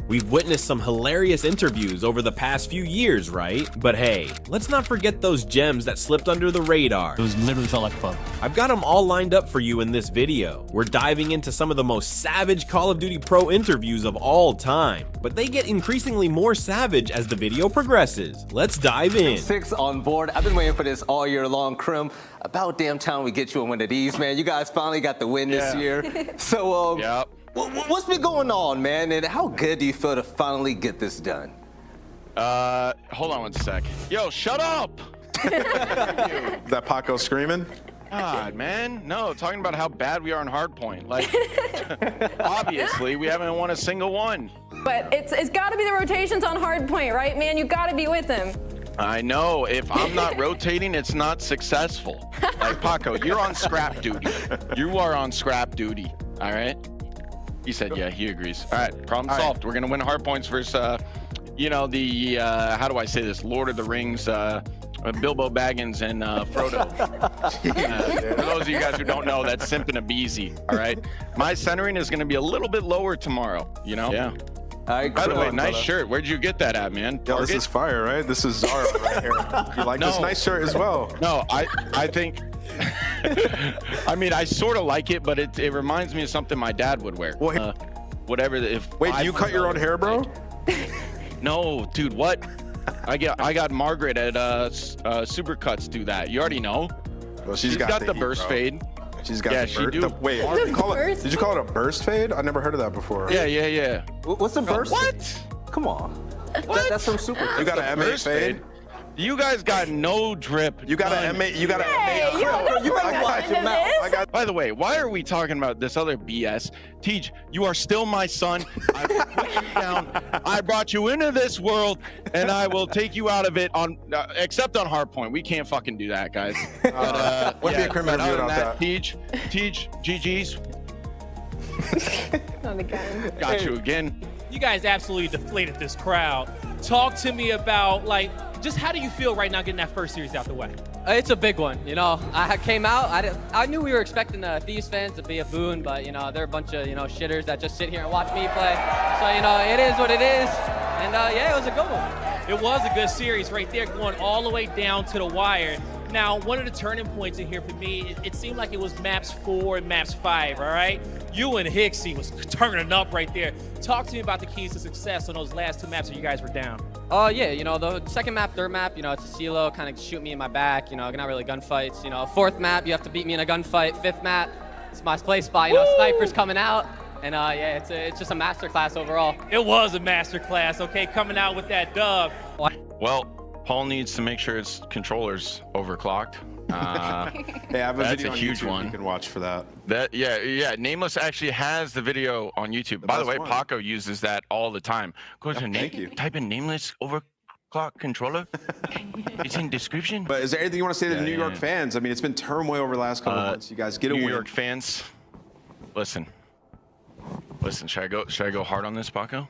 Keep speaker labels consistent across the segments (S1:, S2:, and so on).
S1: We've witnessed some hilarious interviews over the past few years, right? But hey, let's not forget those gems that slipped under the radar.
S2: It was literally felt like fun.
S1: I've got them all lined up for you in this video. We're diving into some of the most savage Call of Duty Pro interviews of all time, but they get increasingly more savage as the video progresses. Let's dive in.
S3: Six on board. I've been waiting for this all year long, Crim. About damn time we get you a win of these, man. You guys finally got the win this year. So,
S4: Yep.
S3: What's been going on, man? And how good do you feel to finally get this done?
S4: Hold on one sec. Yo, shut up!
S5: That Paco screaming?
S4: God, man. No, talking about how bad we are in Hardpoint. Like, obviously, we haven't won a single one.
S6: But it's got to be the rotations on Hardpoint, right, man? You got to be with him.
S4: I know. If I'm not rotating, it's not successful. Like, Paco, you're on scrap duty. You are on scrap duty, all right? He said, yeah, he agrees. All right, problem solved. We're going to win Hardpoints versus, you know, the, how do I say this? Lord of the Rings, Bilbo Baggins and Frodo. For those of you guys who don't know, that's Simp and Abeezy, all right? My centering is going to be a little bit lower tomorrow, you know? Yeah.
S3: All right,
S4: by the way, nice shirt. Where'd you get that at, man?
S5: Yo, this is fire, right? This is Zara right here. You like this nice shirt as well?
S4: No, I think... I mean, I sort of like it, but it reminds me of something my dad would wear.
S5: Well,
S4: whatever.
S5: Wait, do you cut your own hair, bro?
S4: No, dude. What? I got Margaret at Supercuts do that. You already know.
S5: Well,
S4: she's got the burst fade.
S5: She's got the burst. Wait, did you call it a burst fade? I never heard of that before.
S4: Yeah.
S3: What's the burst?
S4: What?
S3: Come on.
S4: What?
S3: That's from Super.
S5: You got an M8 fade?
S4: You guys got no drip.
S5: You got an M8. You got an M8.
S6: I
S4: got. By the way, why are we talking about this other BS? Teej, you are still my son. I put you down. I brought you into this world, and I will take you out of it on, except on Hardpoint. We can't fucking do that, guys.
S5: Wouldn't be a criminal review about that.
S4: Teej, GG's.
S6: Not again.
S4: Got you again.
S7: You guys absolutely deflated this crowd. Talk to me about, like, just how do you feel right now getting that first series out the way?
S8: It's a big one, you know. I came out, I knew we were expecting the Thieves fans to be a boon, but, you know, they're a bunch of, you know, shitters that just sit here and watch me play. So, you know, it is what it is. And, yeah, it was a good one.
S7: It was a good series right there, going all the way down to the wire. Now, one of the turning points in here for me, it seemed like it was maps 4 and maps 5, all right? You and Hixie was turning up right there. Talk to me about the keys to success on those last 2 maps that you guys were down.
S8: Yeah, you know, the second map, third map, you know, it's a CeeLo, kind of shoot me in my back, you know, not really gunfights. You know, fourth map, you have to beat me in a gunfight. Fifth map, it's my play spot, you know, snipers coming out. And yeah, it's just a masterclass overall.
S7: It was a masterclass, okay, coming out with that dub.
S4: Well, Paul needs to make sure his controller's overclocked.
S5: Hey, I have a
S4: that's
S5: video
S4: a
S5: on
S4: huge
S5: YouTube
S4: one.
S5: You can watch for that.
S4: Yeah. Nameless actually has the video on YouTube. By the way, Paco uses that all the time. Go to type in Nameless overclock controller. It's in description.
S5: But is there anything you want to say to the New York fans? I mean, it's been turmoil over the last couple of months. You guys get a win.
S4: New York fans, listen. Should I go hard on this, Paco?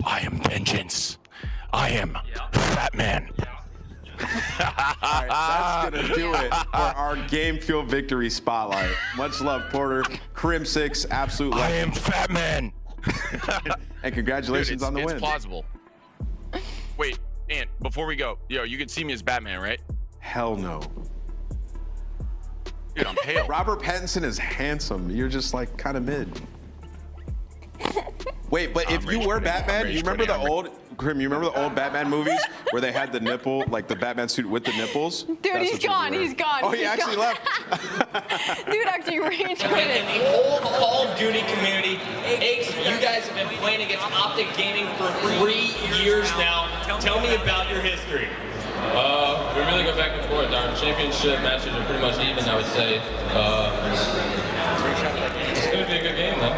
S4: I am vengeance. I am Batman.
S5: All right, that's gonna do it for our Game Fuel Victory Spotlight. Much love, Porter. crimsix, absolute legend.
S4: I am Fat Man.
S5: And congratulations on the win.
S4: It's plausible. Wait, Ant, before we go, yo, you can see me as Batman, right?
S5: Hell no.
S4: Dude, I'm pale.
S5: Robert Pattinson is handsome. You're just like kind of mid. Wait, but if you were Batman, you remember the old Grim? You remember the old Batman movies where they had the nipple, like the Batman suit with the nipples?
S6: Dude, he's gone. He's gone.
S5: Oh, he actually left.
S6: Dude actually rage quit.
S9: In the whole Call of Duty community, Aches, you guys have been playing against Optic Gaming for 3 years now. Tell me about your history.
S10: We really go back and forth. Our championship matches are pretty much even, I would say. It's going to be a good game, though.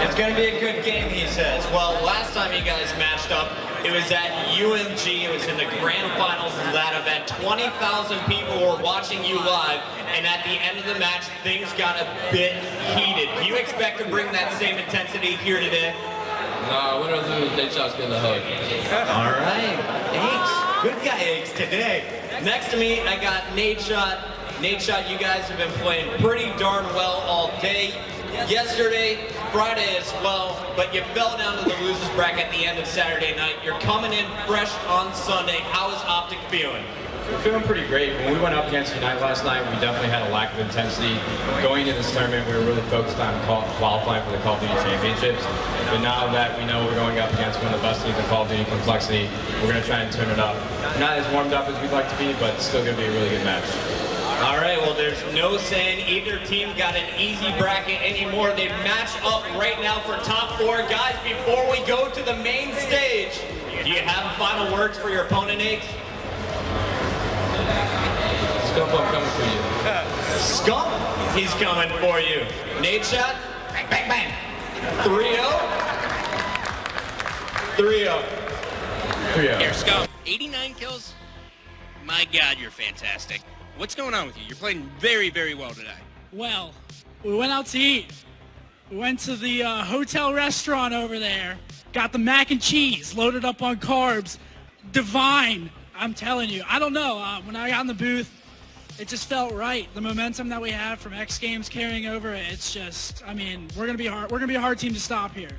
S9: It's going to be a good game, he says. Well, last time you guys matched up, it was at UMG. It was in the grand finals of that event. 20,000 people were watching you live, and at the end of the match, things got a bit heated. Do you expect to bring that same intensity here today?
S10: Nah, win or lose, nadeshot's getting the hug.
S9: All right, Aches. Good guy, Aches, today. Next to me, I got nadeshot. nadeshot, you guys have been playing pretty darn well all day. yesterday, Friday as well, but you fell down to the losers bracket at the end of Saturday night. You're coming in fresh on Sunday. How is Optic feeling?
S10: We're feeling pretty great. When we went up against Unite last night, we definitely had a lack of intensity. Going into this tournament, we were really focused on qualifying for the Call of Duty Championships. But now that we know we're going up against one of the best teams in Call of Duty Complexity, we're going to try and turn it up. Not as warmed up as we'd like to be, but still going to be a really good match.
S9: All right, well, there's no saying either team got an easy bracket anymore. They match up right now for top 4. Guys, before we go to the main stage, do you have final words for your opponent, Nate?
S10: Scump, I'm coming for you.
S9: Scump, he's coming for you. Nadeshot, bang, bang, bang. 3-0. 3-0.
S10: 3-0.
S2: Here, Scump, 89 kills? My God, you're fantastic. What's going on with you? You're playing very, very well today.
S11: Well, we went out to eat. We went to the hotel restaurant over there. Got the mac and cheese loaded up on carbs. Divine, I'm telling you. I don't know. When I got in the booth, it just felt right. The momentum that we have from X Games carrying over, it's just, I mean, we're gonna be hard. We're gonna be a hard team to stop here.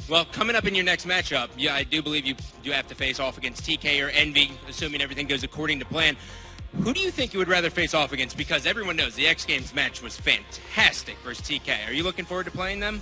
S2: Well, coming up in your next matchup, yeah, I do believe you do have to face off against TK or Envy, assuming everything goes according to plan. Who do you think you would rather face off against? Because everyone knows the X Games match was fantastic versus TK. Are you looking forward to playing them?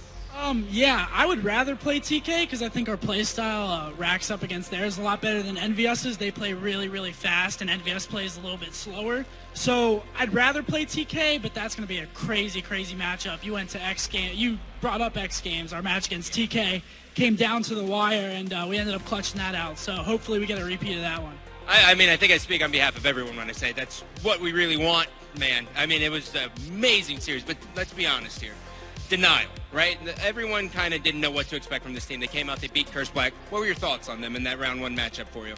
S11: Yeah, I would rather play TK because I think our play style racks up against theirs a lot better than NVS's. They play really, really fast, and NVS plays a little bit slower. So I'd rather play TK, but that's going to be a crazy, crazy matchup. You went to X Games. You brought up X Games. Our match against TK came down to the wire, and we ended up clutching that out. So hopefully we get a repeat of that one.
S2: I mean, I think I speak on behalf of everyone when I say that's what we really want, man. I mean, it was an amazing series, but let's be honest here. Denial, right? Everyone kind of didn't know what to expect from this team. They came out, they beat Curse Black. What were your thoughts on them in that round 1 matchup for you?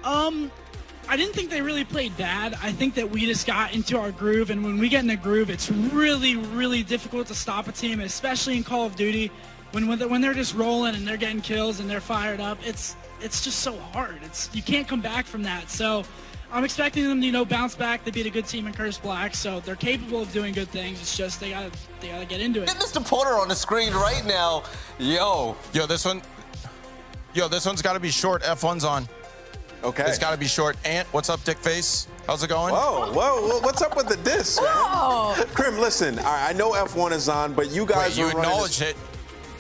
S11: I didn't think they really played bad. I think that we just got into our groove, and when we get in the groove, it's really, really difficult to stop a team, especially in Call of Duty. When they're just rolling and they're getting kills and they're fired up, it's just so hard. You can't come back from that. So I'm expecting them to, bounce back. They beat a good team in Curse Black, so they're capable of doing good things. It's just they gotta get into it.
S3: Get Mr. Porter on the screen right now. Yo,
S12: this one's got to be short. F1's on.
S5: Okay.
S12: It's got to be short. Ant, what's up, dick face? How's it going?
S5: Whoa, what's up with the diss, man? Crim, listen, all right, I know F1 is on, but you guys
S12: you
S5: are running
S12: acknowledge it.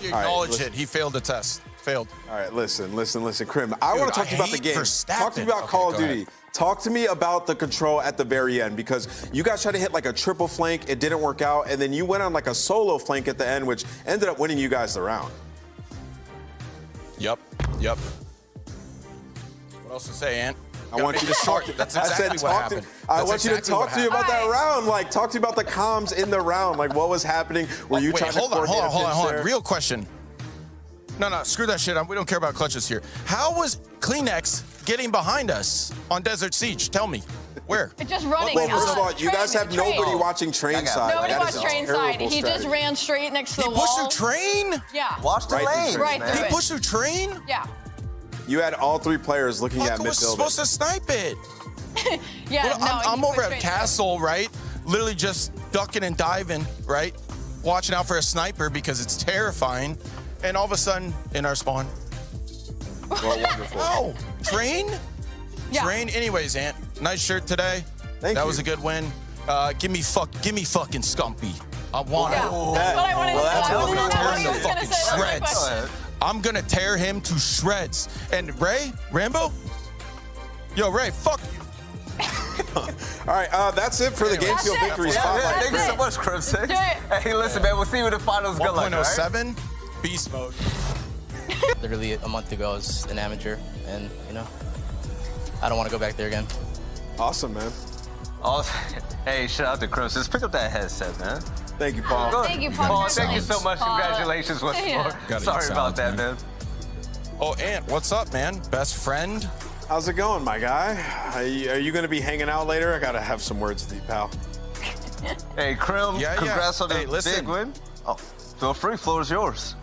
S12: You acknowledge it. He failed the test. Failed.
S5: All right, listen, Crim. I want to talk to you about the game. Talk to me about
S12: Okay,
S5: Call of
S12: go
S5: Duty.
S12: ahead.
S5: Talk to me about the control at the very end, because you guys tried to hit like a triple flank. It didn't work out. And then you went on like a solo flank at the end, which ended up winning you guys the round.
S12: Yep. What else to say, Ant?
S5: I want you to talk.
S12: That's exactly what happened.
S5: I want you to talk to me about that round. Like, talk to me about the comms in the round. Like, what was happening? Were you trying to coordinate a pitch there?
S12: Real question. No, screw that shit. We don't care about clutches here. How was Kleenex getting behind us on Desert Siege? Tell me. Where?
S6: Just running.
S5: Well, first of all, you guys have nobody watching train side.
S6: Nobody
S5: That
S6: watched
S5: is a
S6: train
S5: terrible
S6: side. He just
S5: strategy.
S6: ran straight next to the
S12: He
S6: wall.
S12: pushed through train?
S6: Yeah.
S3: watch the lane.
S6: Right through
S12: He
S6: it.
S12: pushed through train?
S6: Yeah.
S5: You had all 3 players looking at
S12: Paco was
S5: midfield.
S12: supposed to snipe it.
S6: Yeah,
S12: Well,
S6: no.
S12: I'm
S6: he
S12: over
S6: pushed
S12: at
S6: straight
S12: Castle, right? Literally just ducking and diving, right? Watching out for a sniper because it's terrifying. And all of a sudden, in our spawn.
S5: Well, wonderful.
S12: Oh, train?
S6: Yeah.
S12: Train. Anyways, Ant, nice shirt today.
S5: Thank
S12: that
S5: you.
S12: was a good win. Give me fucking Scumpy. I want
S6: Yeah,
S12: it.
S6: that's what I wanted to say.
S5: Well, that's
S6: I
S5: what
S6: knew
S5: I
S6: he was gonna
S12: fucking
S6: say that really
S12: shreds.
S6: quick.
S12: I'm gonna tear him to shreds. And Rambo? Yo, Ray, fuck you.
S5: All right, that's it for the Game Field Victory Spotlight.
S3: Thank you so much, Crimsix. Hey, listen, man, we'll see you in the finals. Good luck, all right?
S12: 1.07, beast mode.
S13: Literally a month ago, I was an amateur, and I don't want to go back there again.
S5: Awesome, man.
S3: Hey, shout out to Crimsix. Pick up that headset, man.
S5: Thank you, Paul.
S6: Thank you, Paul.
S3: Paul, thank you so much.
S6: Paul.
S3: Congratulations once more.
S12: Gotta
S3: Sorry
S12: eat
S3: about
S12: salads,
S3: that, man.
S12: Oh, Ant, what's up, man? Best friend?
S5: How's it going, my guy? Are you going to be hanging out later? I got to have some words with you, pal.
S3: Hey, Crim, congrats on the
S12: listen.
S3: big win. Oh, feel free. Floor is yours.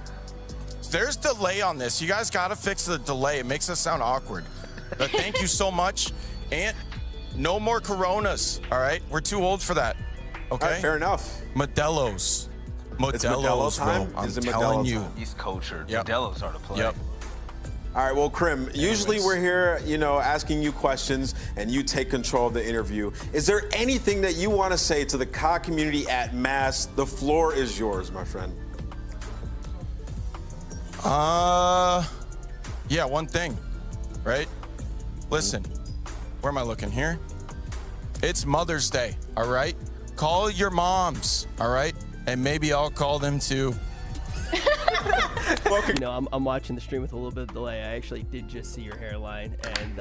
S12: There's delay on this. You guys got to fix the delay. It makes us sound awkward. But thank you so much. Ant, no more Coronas, all right? We're too old for that, okay?
S5: All right, fair enough.
S12: Modelo's.
S5: It's Modelo time?
S12: bro. I'm
S5: Is it
S12: telling
S5: Modelo
S12: you.
S5: time?
S3: He's cultured.
S12: Yep.
S3: Modelo's are to play.
S12: Yep.
S5: All right, well, Crim, usually we're here, asking you questions and you take control of the interview. Is there anything that you want to say to the COD community at mass? The floor is yours, my friend.
S12: Yeah, one thing, right? Listen, where am I looking here? It's Mother's Day, all right? Call your moms, all right? And maybe I'll call them too.
S14: I'm watching the stream with a little bit of delay. I actually did just see your hairline, and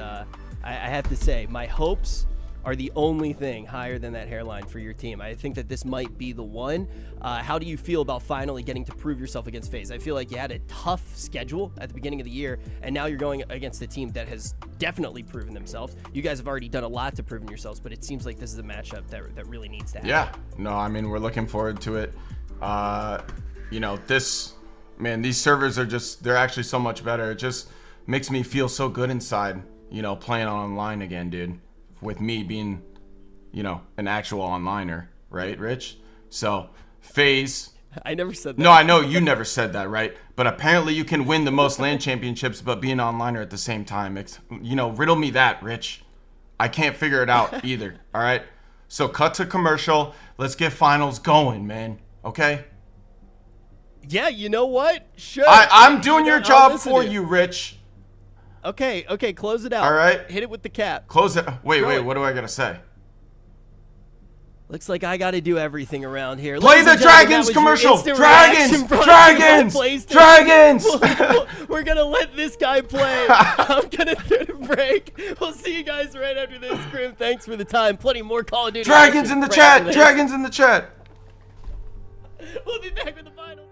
S14: I have to say, my hopes are the only thing higher than that hairline for your team. I think that this might be the one. How do you feel about finally getting to prove yourself against FaZe? I feel like you had a tough schedule at the beginning of the year, and now you're going against a team that has definitely proven themselves. You guys have already done a lot to prove yourselves, but it seems like this is a matchup that really needs to happen.
S15: Yeah, no, I mean, we're looking forward to it. These servers are they're actually so much better. It just makes me feel so good inside, playing online again, dude. With me being, an actual onliner, right, Rich? So, FaZe.
S14: I never said that.
S15: No, I know you never said that, right? But apparently you can win the most LAN championships but be an onliner at the same time. Riddle me that, Rich. I can't figure it out either, all right? So cut to commercial. Let's get finals going, man, okay?
S14: Yeah, you know what? Sure.
S15: I'm doing your job for you, Rich.
S14: Okay, close it out.
S15: All right.
S14: Hit it with the cap.
S15: Close it. Wait, what do I gotta say?
S14: Looks like I gotta do everything around here.
S15: Play the Dragons commercial. Dragons!
S14: We're gonna let this guy play. I'm gonna hit a break. We'll see you guys right after this. Crim, thanks for the time. Plenty more Call of Duty.
S15: Dragons in the chat. Dragons in the chat.
S14: We'll be back with the finals.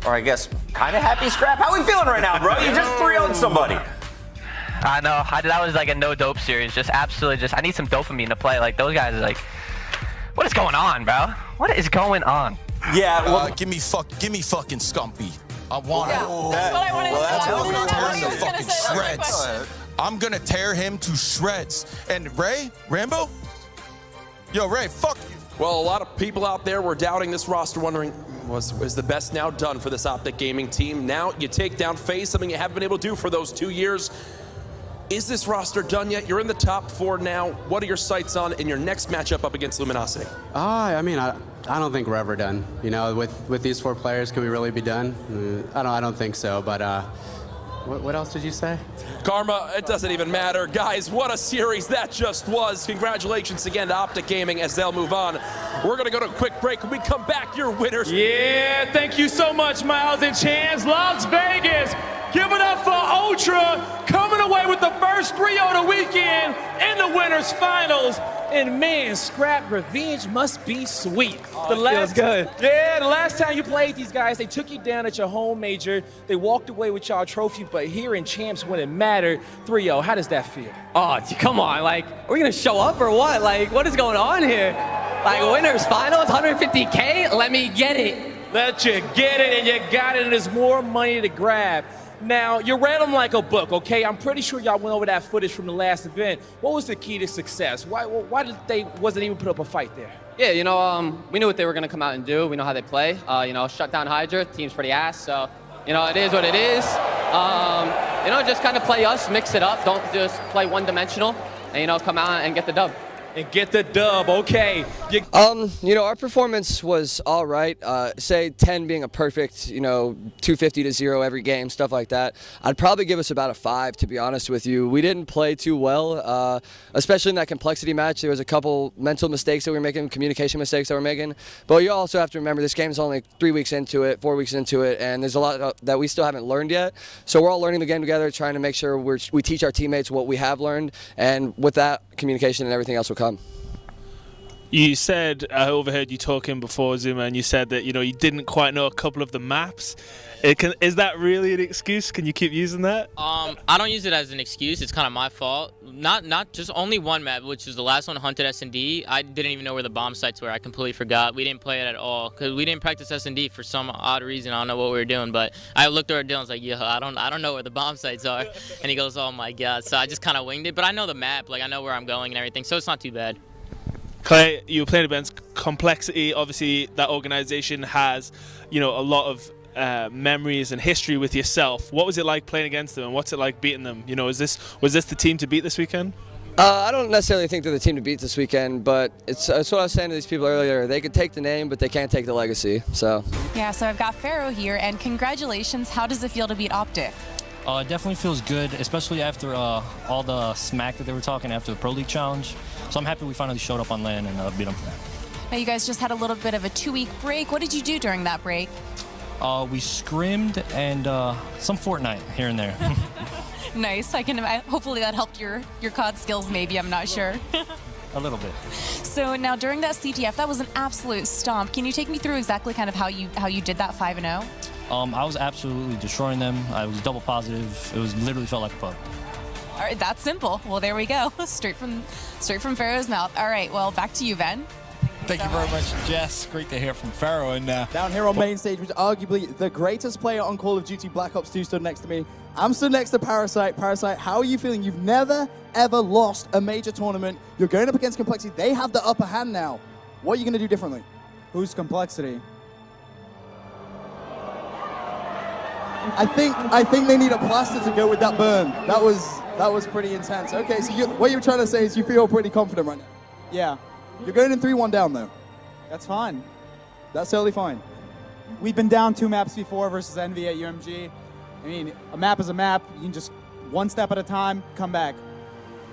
S16: Or I guess kind of happy, Scrap. How we feeling right now, bro? You just 3-0'd somebody.
S17: I know. That was like a no dope series. I need some dopamine to play. Like those guys are like, what is going on, bro? What is going on?
S16: Yeah. Well,
S12: give me fucking Scumpy. I want it.
S6: That's what I wanted to
S12: fucking shreds. I'm gonna tear him to shreds. And Rambo? Yo, Ray, fuck you.
S18: Well, a lot of people out there were doubting this roster, wondering, is the best now done for this Optic Gaming team? Now you take down FaZe, something you haven't been able to do for those 2 years. Is this roster done yet? You're in the top 4 now. What are your sights on in your next matchup up against Luminosity?
S19: I don't think we're ever done. With these 4 players, can we really be done? I don't think so, but what else did you say?
S18: Karma, it doesn't even matter. Guys, what a series that just was. Congratulations again to Optic Gaming as they'll move on. We're going to go to a quick break. When we come back, your winners.
S7: Yeah, thank you so much, Miles and Chance. Las Vegas, give it up for Ultra, coming away with the first 3-0 of the weekend in the winners finals. And man, Scrap, revenge must be sweet.
S14: Feels good.
S7: Yeah, the last time you played these guys, they took you down at your home major. They walked away with y'all trophy, but here in Champs when it mattered, 3-0, how does that feel?
S8: Oh, come on. Like, are we going to show up or what? Like, what is going on here? Like, winners finals, 150K? Let me get it.
S7: Let you get it, and you got it, and there's more money to grab. Now, you read them like a book, okay? I'm pretty sure y'all went over that footage from the last event. What was the key to success? Why did they wasn't even put up a fight there?
S8: Yeah, we knew what they were going to come out and do. We know how they play. Shut down Hydra. Team's pretty ass, so, it is what it is. Just kind of play us, mix it up. Don't just play one-dimensional and, come out and get the dub.
S7: And get the dub, okay.
S20: Our performance was all right. Say 10 being a perfect, 250 to 0 every game, stuff like that. I'd probably give us about a 5, to be honest with you. We didn't play too well, especially in that complexity match. There was a couple mental mistakes that we were making, communication mistakes that we're making. But you also have to remember this game is only 3 weeks into it, 4 weeks into it, and there's a lot that we still haven't learned yet. So we're all learning the game together, trying to make sure we teach our teammates what we have learned, and with that, communication and everything else will come.
S21: You said, I overheard you talking before, Zuma, and you said that, you didn't quite know a couple of the maps. Is that really an excuse? Can you keep using that?
S22: I don't use it as an excuse. It's kind of my fault. Not just only one map, which was the last one, Hunted S&D. I didn't even know where the bomb sites were. I completely forgot. We didn't play it at all because we didn't practice S&D for some odd reason. I don't know what we were doing, but I looked over at Dylan. I was like, "Yo, I don't know where the bomb sites are." And he goes, "Oh my god!" So I just kind of winged it. But I know the map. Like I know where I'm going and everything, so it's not too bad.
S21: Clay, you were playing against Complexity. Obviously, that organization has, a lot of memories and history with yourself. What was it like playing against them, and what's it like beating them? Was this the team to beat this weekend?
S20: I don't necessarily think they're the team to beat this weekend, but it's what I was saying to these people earlier. They could take the name, but they can't take the legacy. So.
S1: Yeah, so I've got Pharaoh here, and congratulations. How does it feel to beat Optic?
S4: It definitely feels good, especially after all the smack that they were talking after the Pro League Challenge. So I'm happy we finally showed up on LAN and beat them.
S1: Now, you guys just had a little bit of a 2-week break. What did you do during that break?
S4: We scrimmed and some Fortnite here and there.
S1: Nice. Hopefully that helped your COD skills, maybe. I'm not sure.
S4: A little bit.
S1: So now during that CTF, that was an absolute stomp. Can you take me through exactly kind of how you did that 5-0?
S4: I was absolutely destroying them. I was double positive. It was literally felt like a pub.
S1: All right, that's simple. Well, there we go. Straight from Pharaoh's mouth. All right, well, back to you, Ben.
S23: Thank you very much, Jess. Great to hear from Pharaoh. And
S24: down here on main stage, which is arguably the greatest player on Call of Duty Black Ops 2 stood next to me. I'm stood next to Parasite. Parasite, how are you feeling? You've never, ever lost a major tournament. You're going up against Complexity. They have the upper hand now. What are you going to do differently?
S25: Who's Complexity?
S24: I think they need a plaster to go with that burn. That was pretty intense. Okay, so what you're trying to say is you feel pretty confident right now.
S25: Yeah.
S24: You're going in 3-1 down though.
S25: That's fine.
S24: That's totally fine.
S25: We've been down 2 maps before versus Envy at UMG. I mean, a map is a map. You can just one step at a time, come back.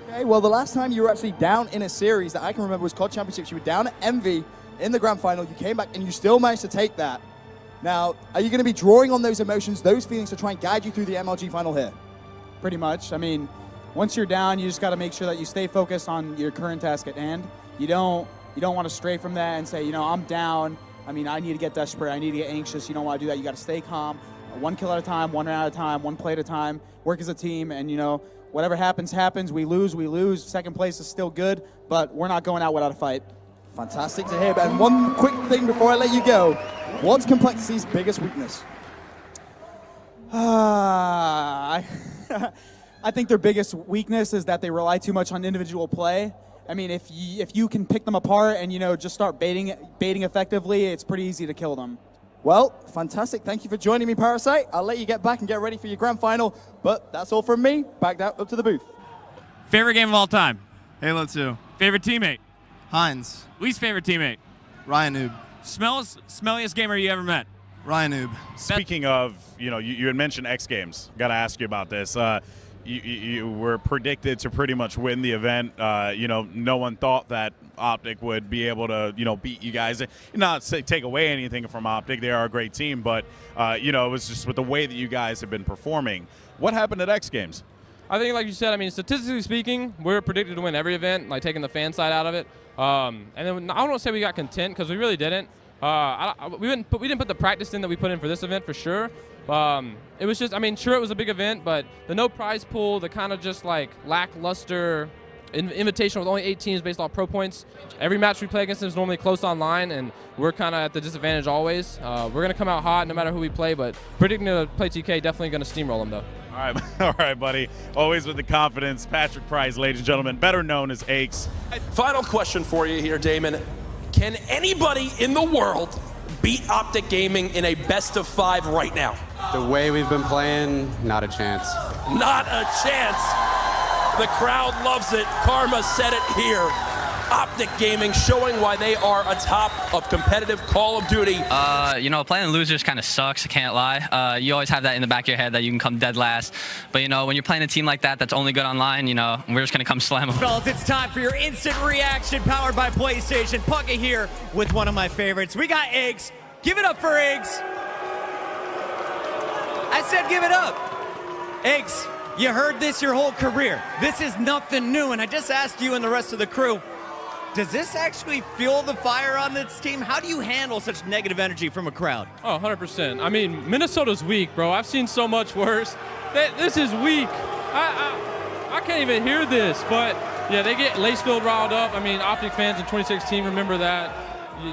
S24: Okay, well, the last time you were actually down in a series that I can remember was COD Championships. You were down at Envy in the grand final. You came back and you still managed to take that. Now, are you going to be drawing on those emotions, those feelings to try and guide you through the MLG final here?
S25: Pretty much. I mean, once you're down, you just got to make sure that you stay focused on your current task at hand. You don't want to stray from that and say, I'm down. I mean, I need to get desperate. I need to get anxious. You don't want to do that. You got to stay calm. 1 kill at a time, 1 round at a time, 1 play at a time. Work as a team, and whatever happens, happens. We lose. Second place is still good, but we're not going out without a fight.
S24: Fantastic to hear. And one quick thing before I let you go. What's Complexity's biggest weakness?
S25: I think their biggest weakness is that they rely too much on individual play. I mean, if you can pick them apart and just start baiting effectively, it's pretty easy to kill them.
S24: Well, fantastic. Thank you for joining me, Parasite. I'll let you get back and get ready for your grand final, but that's all from me. Back up to the booth.
S26: Favorite game of all time?
S27: Halo 2.
S26: Favorite teammate?
S27: Hines.
S26: Least favorite teammate?
S27: Ryan Noob.
S26: Smelliest gamer you ever met?
S27: Ryan Noob.
S28: Speaking of, you had mentioned X Games. Got to ask you about this. You were predicted to pretty much win the event. No one thought that Optic would be able to, beat you guys. Not say take away anything from Optic. They are a great team, but, it was just with the way that you guys have been performing. What happened at X Games?
S29: I think, like you said, statistically speaking, we were predicted to win every event, like taking the fan side out of it. And then I don't want to say we got content because we really didn't. We didn't put the practice in that we put in for this event for sure. It was just, sure it was a big event, but the no prize pool, the kind of just like lackluster invitation with only 8 teams based off pro points. Every match we play against them is normally close online, and we're kind of at the disadvantage always. We're going to come out hot no matter who we play, but predicting to play TK, definitely going to steamroll them though.
S28: All right, buddy. Always with the confidence. Patrick Price, ladies and gentlemen, better known as Aches.
S18: Final question for you here, Damon. Can anybody in the world beat Optic Gaming in a best-of-5 right now?
S19: The way we've been playing, not a chance.
S18: Not a chance. The crowd loves it. Karma said it here. Optic Gaming showing why they are atop of competitive Call of Duty.
S8: Playing losers kind of sucks, I can't lie. You always have that in the back of your head that you can come dead last. But, when you're playing a team like that that's only good online, we're just going to come slam them.
S30: Fellas, it's time for your instant reaction powered by PlayStation. Pucka here with one of my favorites. We got Eggs. Give it up for Eggs. I said give it up. Eggs, you heard this your whole career. This is nothing new, and I just asked you and the rest of the crew, does this actually fuel the fire on this team? How do you handle such negative energy from a crowd?
S29: Oh, 100%. Minnesota's weak, bro. I've seen so much worse. This is weak. I can't even hear this, but yeah, they get Lacefield riled up. Optic fans in 2016 remember that.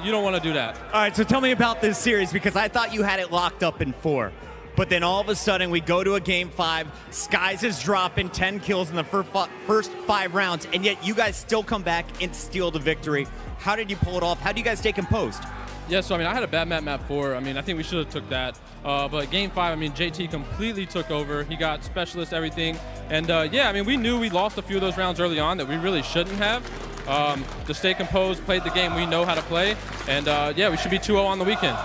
S29: You don't want to do that.
S30: All right, so tell me about this series because I thought you had it locked up in 4. but then all of a sudden we go to a game 5, Skies is dropping 10 kills in the first 5 rounds, and yet you guys still come back and steal the victory. How did you pull it off? How do you guys stay composed?
S29: Yeah, so I mean, I had a bad map 4. I mean, I think we should have took that. But game 5, I mean, JT completely took over. He got specialist everything. And yeah, I mean, we knew we lost a few of those rounds early on that we really shouldn't have. To stay composed, played the game we know how to play. And yeah, we should be 2-0 on the weekend.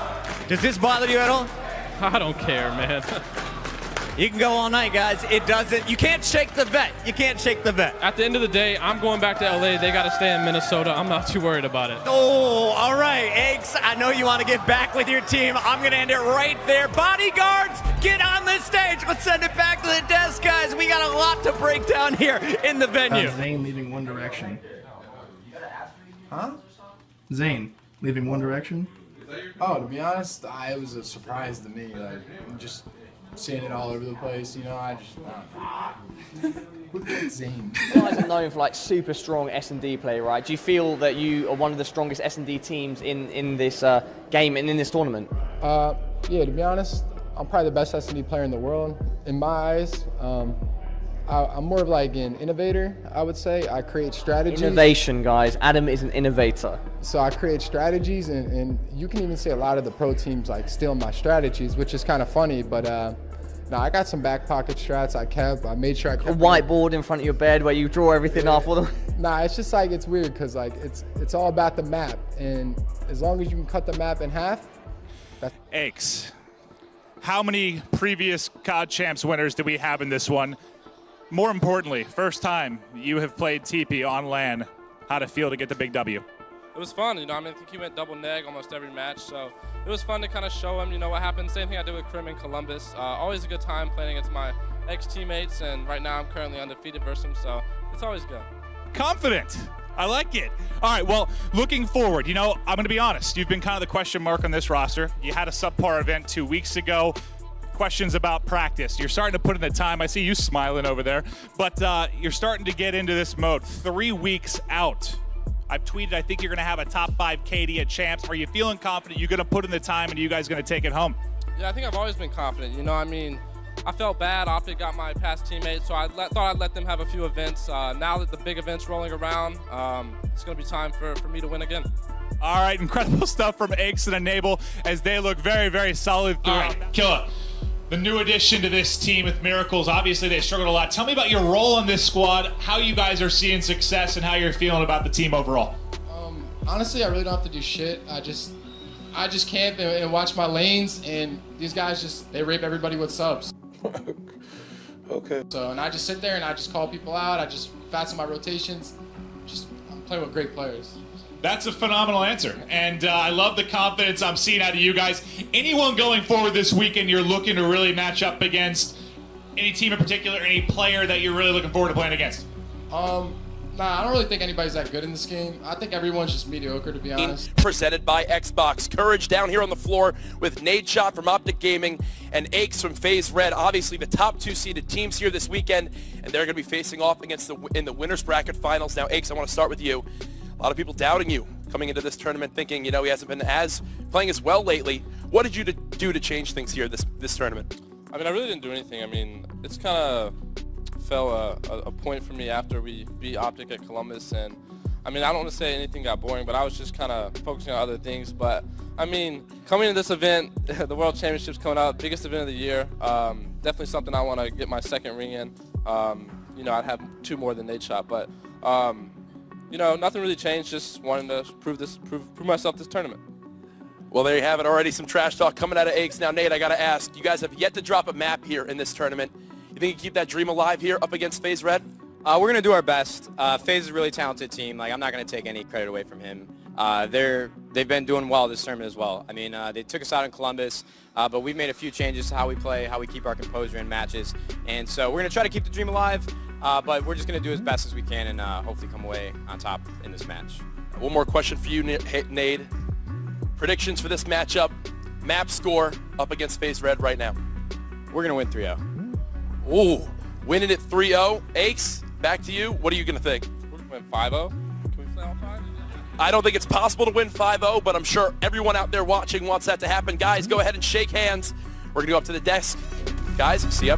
S30: Does this bother you at all?
S29: I don't care, man.
S30: You can go all night, guys. It doesn't. You can't shake the vet. You can't shake the vet.
S29: At the end of the day, I'm going back to LA. They got to stay in Minnesota. I'm not too worried about it.
S30: Oh, all right, Eggs. I know you want to get back with your team. I'm going to end it right there. Bodyguards, get on the stage. Let's send it back to the desk, guys. We got a lot to break down here in the venue.
S27: Zane leaving One Direction. Huh? Zane leaving One Direction.
S2: Oh, to be honest, it was a surprise to me. Like, just seeing it all over the place, you know, I just, look at Zane.
S3: You guys are known for like super strong S&D play, right? Do you feel that you are one of the strongest S&D teams in this game and in this tournament?
S2: Yeah, to be honest, I'm probably the best S&D player in the world. In my eyes, I'm more of like an innovator, I would say. I create strategies.
S3: Innovation, guys. Adam is an innovator.
S2: So I create strategies, and you can even see a lot of the pro teams like steal my strategies, which is kind of funny, but no, I got some back pocket strats I made sure I kept
S3: a whiteboard in front of your bed where you draw everything off for them.
S2: Nah, it's just like, it's weird because like it's all about the map, and as long as you can cut the map in half, that's
S5: Aches. How many previous COD Champs winners do we have in this one? More importantly, first time you have played TP on LAN. How'd it feel to get the big W?
S29: It was fun, you know. I mean, I think he went double neg almost every match, so it was fun to kind of show him, you know, what happened. Same thing I did with Crim in Columbus. Always a good time playing against my ex-teammates, and right now I'm currently undefeated versus him, so it's always good.
S5: Confident. I like it. All right, well, looking forward, you know, I'm going to be honest. You've been kind of the question mark on this roster. You had a subpar event 2 weeks ago. Questions about practice. You're starting to put in the time. I see you smiling over there. But you're starting to get into this mode. 3 weeks out. I've tweeted I think you're going to have a top 5 KD at Champs. Are you feeling confident you're going to put in the time and you guys going to take it home?
S29: Yeah, I think I've always been confident. You know, I mean, I felt bad. Optic got my past teammates, so I thought I'd let them have a few events. Now that the big event's rolling around, it's going to be time for me to win again.
S5: All right, incredible stuff from Aches and Enable as they look very, very solid through. All right, Killa. The new addition to this team with Miracles, obviously they struggled a lot. Tell me about your role in this squad, how you guys are seeing success, and how you're feeling about the team overall.
S2: Honestly, I really don't have to do shit. I just camp and watch my lanes, and these guys they rape everybody with subs. Okay. So, and I just sit there and I just call people out. I just fasten my rotations. I'm playing with great players.
S5: That's a phenomenal answer, and I love the confidence I'm seeing out of you guys. Anyone going forward this weekend you're looking to really match up against? Any team in particular, any player that you're really looking forward to playing against?
S2: Nah, I don't really think anybody's that good in this game. I think everyone's just mediocre, to be honest.
S18: Presented by Xbox. Courage down here on the floor with nadeshot from Optic Gaming and Aches from FaZe Red. Obviously the top 2 seeded teams here this weekend, and they're going to be facing off against in the winners bracket finals. Now, Aches, I want to start with you. A lot of people doubting you coming into this tournament, thinking, you know, he hasn't been playing as well lately. What did you do to change things here this tournament?
S29: I mean, I really didn't do anything. I mean, it's kind of fell a point for me after we beat Optic at Columbus, and I mean, I don't want to say anything got boring, but I was just kind of focusing on other things. But I mean, coming to this event, the World Championships coming out, biggest event of the year, definitely something I want to get my second ring in. You know, I'd have 2 more than nadeshot, but you know, nothing really changed. Just wanting to prove myself this tournament.
S18: Well, there you have it. Already some trash talk coming out of Aches. Now, Nate, I got to ask, you guys have yet to drop a map here in this tournament. You think you keep that dream alive here up against FaZe Red?
S9: We're going to do our best. FaZe is a really talented team. Like, I'm not going to take any credit away from him. They've been doing well this tournament as well. I mean, they took us out in Columbus, but we've made a few changes to how we play, how we keep our composure in matches. And so we're going to try to keep the dream alive, but we're just going to do as best as we can and hopefully come away on top in this match.
S18: One more question for you, Nate. Predictions for this matchup, map score up against FaZe Red right now.
S9: We're going to win 3-0.
S18: Ooh, winning it 3-0. Aches, back to you. What are you going to think?
S29: We're going to win 5-0. Can we play all 5?
S18: I don't think it's possible to win 5-0, but I'm sure everyone out there watching wants that to happen. Guys, go ahead and shake hands We're going to go up to the desk. Guys, see ya.